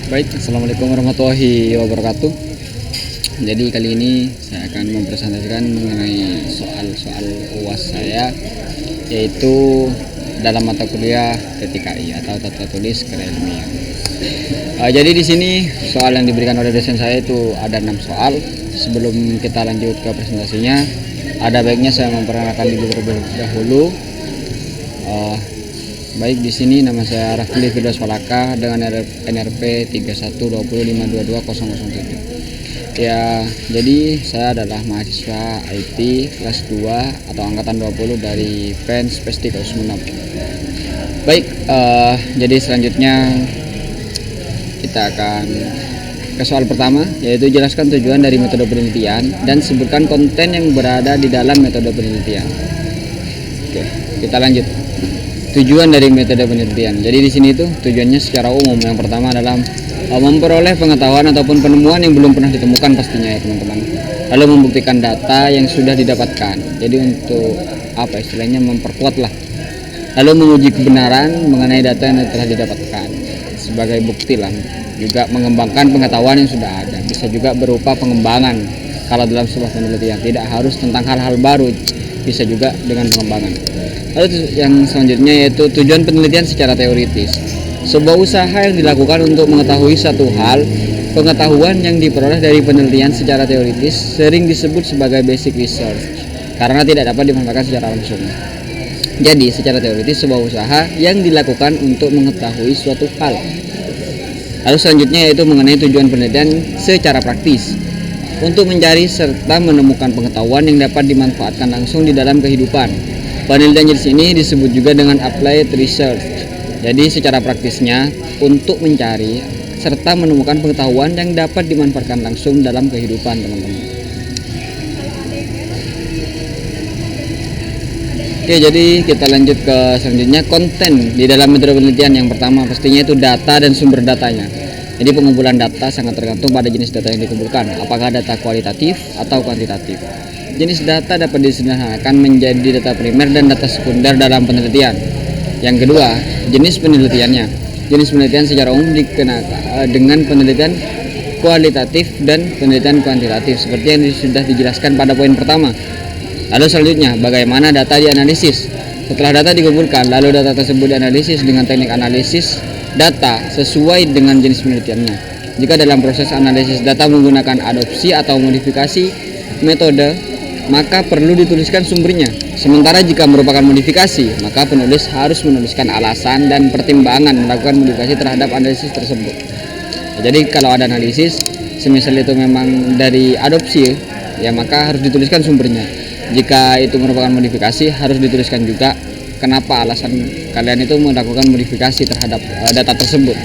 Baik, assalamualaikum warahmatullahi wabarakatuh. Jadi kali ini saya akan mempresentasikan mengenai soal-soal UAS saya, yaitu dalam mata kuliah TTKI atau Tata Tulis Karya Ilmiah. Jadi di sini soal yang diberikan oleh dosen saya itu ada 6 soal. Sebelum kita lanjut ke presentasinya, ada baiknya saya memperkenalkan diri terlebih dahulu. Baik, di sini nama saya Rafli Firdaus Falaka dengan NRP 3120522007. Ya, jadi saya adalah mahasiswa IT kelas 2 atau angkatan 20 dari PEN Spestik Sumeneb. Baik, jadi selanjutnya kita akan ke soal pertama, yaitu jelaskan tujuan dari metode penelitian dan sebutkan konten yang berada di dalam metode penelitian. Oke, kita lanjut. Tujuan dari metode penelitian. Jadi di sini tuh tujuannya secara umum. Yang pertama adalah memperoleh pengetahuan ataupun penemuan yang belum pernah ditemukan pastinya ya teman-teman. Lalu membuktikan data yang sudah didapatkan. Jadi untuk apa istilahnya, memperkuat lah. Lalu menguji kebenaran mengenai data yang telah didapatkan sebagai bukti lah. Juga mengembangkan pengetahuan yang sudah ada. Bisa juga berupa pengembangan kalau dalam sebuah penelitian. Tidak harus tentang hal-hal baru, bisa juga dengan pengembangan. Lalu yang selanjutnya yaitu tujuan penelitian secara teoritis. Sebuah usaha yang dilakukan untuk mengetahui satu hal, pengetahuan yang diperoleh dari penelitian secara teoritis sering disebut sebagai basic research karena tidak dapat dimanfaatkan secara langsung. Jadi secara teoritis sebuah usaha yang dilakukan untuk mengetahui suatu hal. Lalu selanjutnya yaitu mengenai tujuan penelitian secara praktis, untuk mencari serta menemukan pengetahuan yang dapat dimanfaatkan langsung di dalam kehidupan. Penelitian jenis ini disebut juga dengan applied research. Jadi secara praktisnya untuk mencari serta menemukan pengetahuan yang dapat dimanfaatkan langsung dalam kehidupan, teman-teman. Oke, jadi kita lanjut ke selanjutnya, konten di dalam metode penelitian. Yang pertama pastinya itu data dan sumber datanya. Jadi pengumpulan data sangat tergantung pada jenis data yang dikumpulkan, apakah data kualitatif atau kuantitatif. Jenis data dapat disederhanakan menjadi data primer dan data sekunder dalam penelitian. Yang kedua, jenis penelitiannya. Jenis penelitian secara umum dikenakan dengan penelitian kualitatif dan penelitian kuantitatif seperti yang sudah dijelaskan pada poin pertama. Lalu selanjutnya, bagaimana data dianalisis. Setelah data dikumpulkan, lalu data tersebut dianalisis dengan teknik analisis data sesuai dengan jenis penelitiannya. Jika dalam proses analisis data menggunakan adopsi atau modifikasi metode, maka perlu dituliskan sumbernya. Sementara jika merupakan modifikasi, maka penulis harus menuliskan alasan dan pertimbangan melakukan modifikasi terhadap analisis tersebut. Jadi kalau ada analisis, semisal itu memang dari adopsi, ya maka harus dituliskan sumbernya. Jika itu merupakan modifikasi, harus dituliskan juga kenapa alasan kalian itu melakukan modifikasi terhadap data tersebut.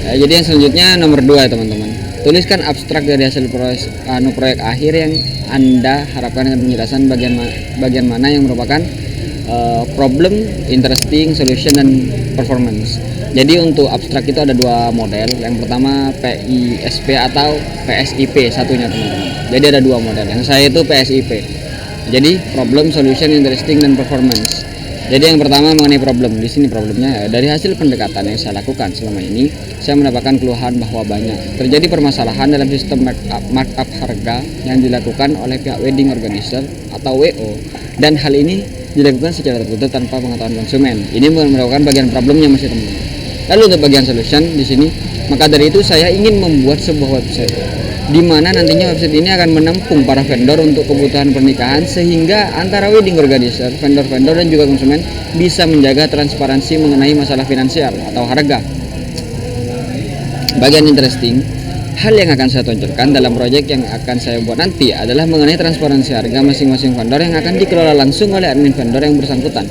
Jadi yang selanjutnya nomor 2 ya teman-teman. Tuliskan abstrak dari hasil proyek akhir yang Anda harapkan dengan penjelasan bagian mana yang merupakan problem, interesting, solution, dan performance. Jadi untuk abstrak itu ada 2 model. Yang pertama PISP atau PSIP satunya teman-teman. Jadi ada 2 model. Yang saya itu PSIP. Jadi problem, solution, interesting, dan performance. Jadi yang pertama mengenai problem. Di sini problemnya dari hasil pendekatan yang saya lakukan selama ini, saya mendapatkan keluhan bahwa banyak terjadi permasalahan dalam sistem markup harga yang dilakukan oleh pihak wedding organizer atau WO, dan hal ini dilakukan secara tertutup tanpa pengetahuan konsumen. Ini merupakan bagian problemnya masih teman-teman. Lalu untuk bagian solution di sini, maka dari itu saya ingin membuat sebuah website di mana nantinya website ini akan menampung para vendor untuk kebutuhan pernikahan, sehingga antara wedding organizer, vendor-vendor, dan juga konsumen bisa menjaga transparansi mengenai masalah finansial atau harga. Bagian interesting, hal yang akan saya tonjolkan dalam proyek yang akan saya buat nanti adalah mengenai transparansi harga masing-masing vendor yang akan dikelola langsung oleh admin vendor yang bersangkutan.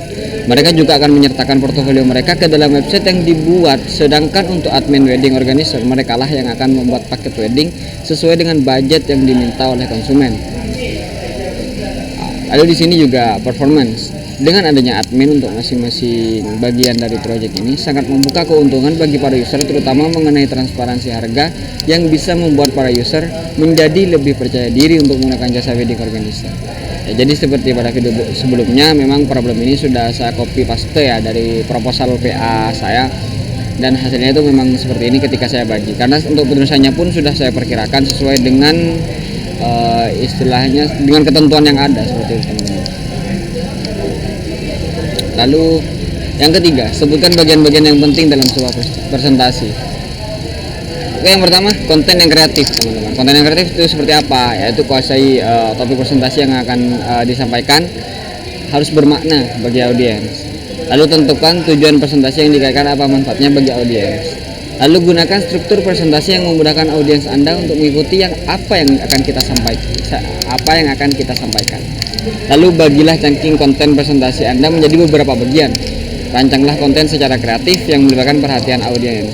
Mereka juga akan menyertakan portofolio mereka ke dalam website yang dibuat, sedangkan untuk admin wedding organizer, mereka lah yang akan membuat paket wedding sesuai dengan budget yang diminta oleh konsumen. Lalu di sini juga performance. Dengan adanya admin untuk masing-masing bagian dari proyek ini sangat membuka keuntungan bagi para user, terutama mengenai transparansi harga yang bisa membuat para user menjadi lebih percaya diri untuk menggunakan jasa wedding organizer. Ya, jadi seperti pada video sebelumnya, memang problem ini sudah saya copy paste ya dari proposal PA saya, dan hasilnya itu memang seperti ini ketika saya bagi. Karena untuk penulisannya pun sudah saya perkirakan sesuai dengan istilahnya dengan ketentuan yang ada seperti itu, teman-teman. Lalu yang ketiga, sebutkan bagian-bagian yang penting dalam sebuah presentasi. Oke, yang pertama, konten yang kreatif, teman-teman. Konten yang kreatif itu seperti apa? Yaitu kuasai topik presentasi yang akan disampaikan harus bermakna bagi audiens. Lalu tentukan tujuan presentasi yang dikaitkan apa manfaatnya bagi audiens. Lalu gunakan struktur presentasi yang memudahkan audiens Anda untuk mengikuti apa yang akan kita sampaikan. Lalu bagilah cangking konten presentasi Anda menjadi beberapa bagian. Rancanglah konten secara kreatif yang melibatkan perhatian audiens.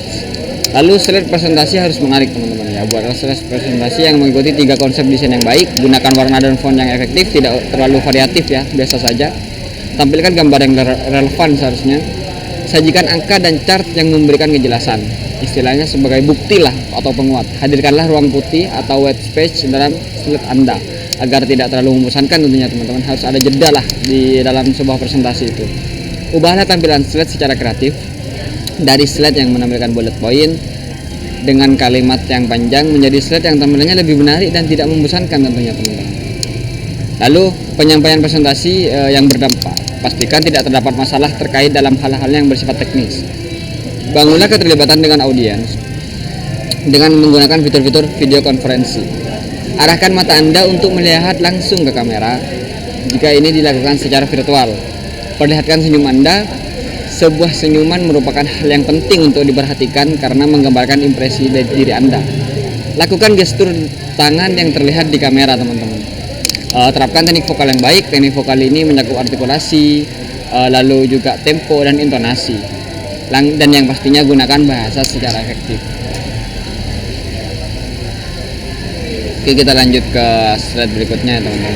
Lalu slide presentasi harus menarik, teman-teman ya. Buatlah slide presentasi yang mengikuti 3 konsep desain yang baik. Gunakan warna dan font yang efektif, tidak terlalu variatif ya, biasa saja. Tampilkan gambar yang relevan seharusnya. Sajikan angka dan chart yang memberikan kejelasan, istilahnya sebagai bukti lah atau penguat. Hadirkanlah ruang putih atau white space dalam slide Anda agar tidak terlalu membosankan. Tentunya teman-teman harus ada jeda lah di dalam sebuah presentasi itu. Ubahlah tampilan slide secara kreatif dari slide yang menampilkan bullet point dengan kalimat yang panjang menjadi slide yang tampilannya lebih menarik dan tidak membosankan tentunya, teman-teman. Lalu penyampaian presentasi yang berdampak. Pastikan tidak terdapat masalah terkait dalam hal-hal yang bersifat teknis. Bangunlah keterlibatan dengan audiens dengan menggunakan fitur-fitur video konferensi. Arahkan mata Anda untuk melihat langsung ke kamera jika ini dilakukan secara virtual. Perlihatkan senyum Anda. Sebuah senyuman merupakan hal yang penting untuk diperhatikan karena menggambarkan impresi dari diri Anda. Lakukan gestur tangan yang terlihat di kamera, teman-teman. Terapkan teknik vokal yang baik. Teknik vokal ini mencakup artikulasi, lalu juga tempo dan intonasi. Dan yang pastinya gunakan bahasa secara efektif. Oke, kita lanjut ke slide berikutnya, teman-teman.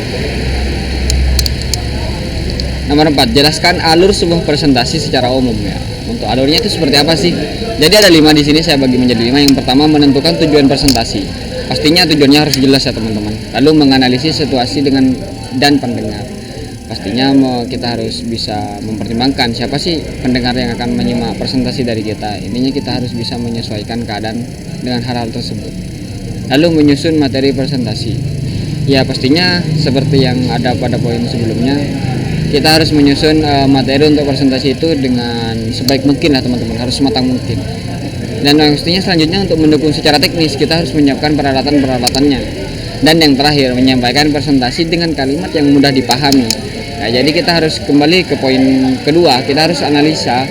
Nomor 4, jelaskan alur sebuah presentasi secara umum ya. Untuk alurnya itu seperti apa sih? Jadi ada 5 di sini, saya bagi menjadi 5. Yang pertama, menentukan tujuan presentasi. Pastinya tujuannya harus jelas ya, teman-teman. Lalu menganalisis situasi dan pendengar. Pastinya kita harus bisa mempertimbangkan siapa sih pendengar yang akan menyimak presentasi dari kita. Intinya kita harus bisa menyesuaikan keadaan dengan hal-hal tersebut. Lalu menyusun materi presentasi. Ya pastinya seperti yang ada pada poin sebelumnya, kita harus menyusun materi untuk presentasi itu dengan sebaik mungkin lah, teman-teman, harus sematang mungkin. Dan yang pastinya selanjutnya untuk mendukung secara teknis, kita harus menyiapkan peralatan-peralatannya. Dan yang terakhir, menyampaikan presentasi dengan kalimat yang mudah dipahami. Nah, jadi kita harus kembali ke poin kedua, kita harus analisa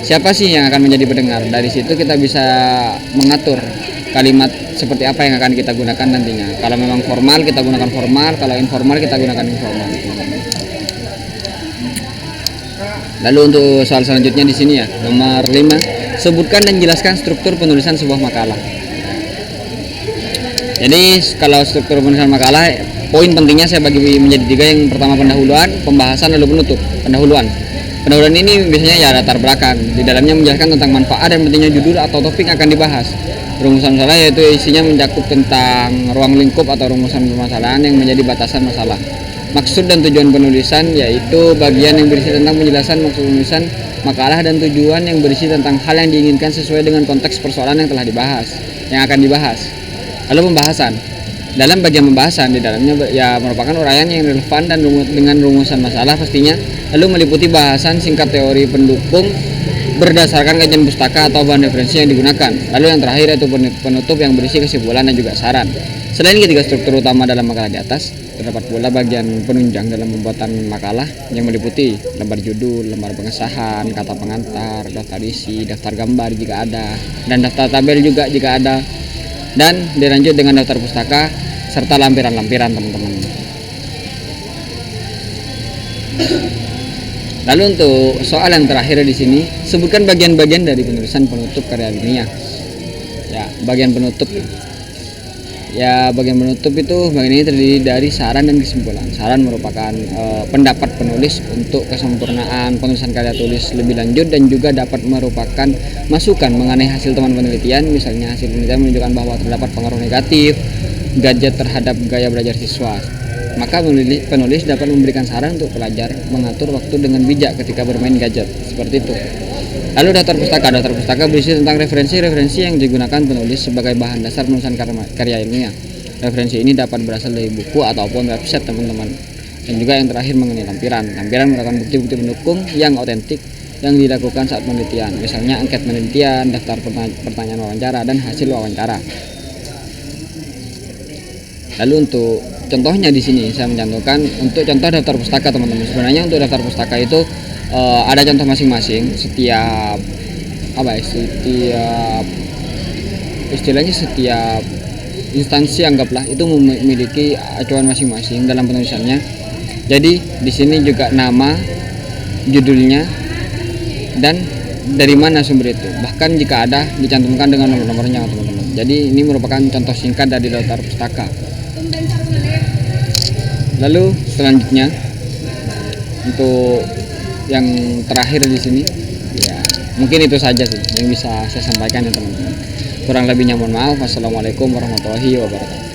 siapa sih yang akan menjadi pendengar. Dari situ kita bisa mengatur kalimat seperti apa yang akan kita gunakan nantinya. Kalau memang formal, kita gunakan formal. Kalau informal, kita gunakan informal. Lalu untuk soal selanjutnya di sini ya, nomor 5, sebutkan dan jelaskan struktur penulisan sebuah makalah. Jadi kalau struktur penulisan makalah, poin pentingnya saya bagi menjadi 3. Yang pertama pendahuluan, pembahasan, lalu penutup. Pendahuluan ini biasanya ya latar belakang. Di dalamnya menjelaskan tentang manfaat dan pentingnya judul atau topik yang akan dibahas. Rumusan masalah yaitu isinya mencakup tentang ruang lingkup atau rumusan permasalahan yang menjadi batasan masalah. Maksud dan tujuan penulisan yaitu bagian yang berisi tentang penjelasan maksud penulisan makalah dan tujuan yang berisi tentang hal yang diinginkan sesuai dengan konteks persoalan yang telah dibahas, yang akan dibahas. Lalu pembahasan. Dalam bagian pembahasan di dalamnya ya merupakan uraian yang relevan dan dengan rumusan masalah pastinya, lalu meliputi bahasan singkat teori pendukung berdasarkan kajian pustaka atau bahan referensi yang digunakan. Lalu yang terakhir yaitu penutup yang berisi kesimpulan dan juga saran. Selain ketiga struktur utama dalam makalah di atas, terdapat pula bagian penunjang dalam pembuatan makalah yang meliputi lembar judul, lembar pengesahan, kata pengantar, daftar isi, daftar gambar jika ada, dan daftar tabel juga jika ada, dan dilanjut dengan daftar pustaka serta lampiran-lampiran, teman-teman. Lalu untuk soal yang terakhir di sini, sebutkan bagian-bagian dari penulisan penutup karya ilmiah. Ya, bagian penutup. Ya, bagian penutup itu bagian ini terdiri dari saran dan kesimpulan. Saran merupakan pendapat penulis untuk kesempurnaan penulisan karya tulis lebih lanjut dan juga dapat merupakan masukan mengenai hasil teman penelitian. Misalnya hasil penelitian menunjukkan bahwa terdapat pengaruh negatif gadget terhadap gaya belajar siswa. Maka penulis dapat memberikan saran untuk pelajar mengatur waktu dengan bijak ketika bermain gadget, seperti itu. Lalu daftar pustaka. Daftar pustaka berisi tentang referensi-referensi yang digunakan penulis sebagai bahan dasar penulisan karya ilmiah. Referensi ini dapat berasal dari buku ataupun website teman-teman. Dan juga yang terakhir mengenai lampiran. Lampiran merupakan bukti-bukti pendukung yang otentik yang dilakukan saat penelitian, misalnya angket penelitian, daftar pertanyaan wawancara, dan hasil wawancara. Lalu untuk contohnya di sini saya mencantumkan untuk contoh daftar pustaka teman-teman. Sebenarnya untuk daftar pustaka itu ada contoh masing-masing. Setiap instansi anggaplah itu memiliki acuan masing-masing dalam penulisannya. Jadi di sini juga nama, judulnya, dan dari mana sumber itu. Bahkan jika ada dicantumkan dengan nomor-nomornya teman-teman. Jadi ini merupakan contoh singkat dari daftar pustaka. Lalu selanjutnya untuk yang terakhir di sini, ya mungkin itu saja sih yang bisa saya sampaikan ya teman-teman. Kurang lebihnya mohon maaf. Wassalamualaikum warahmatullahi wabarakatuh.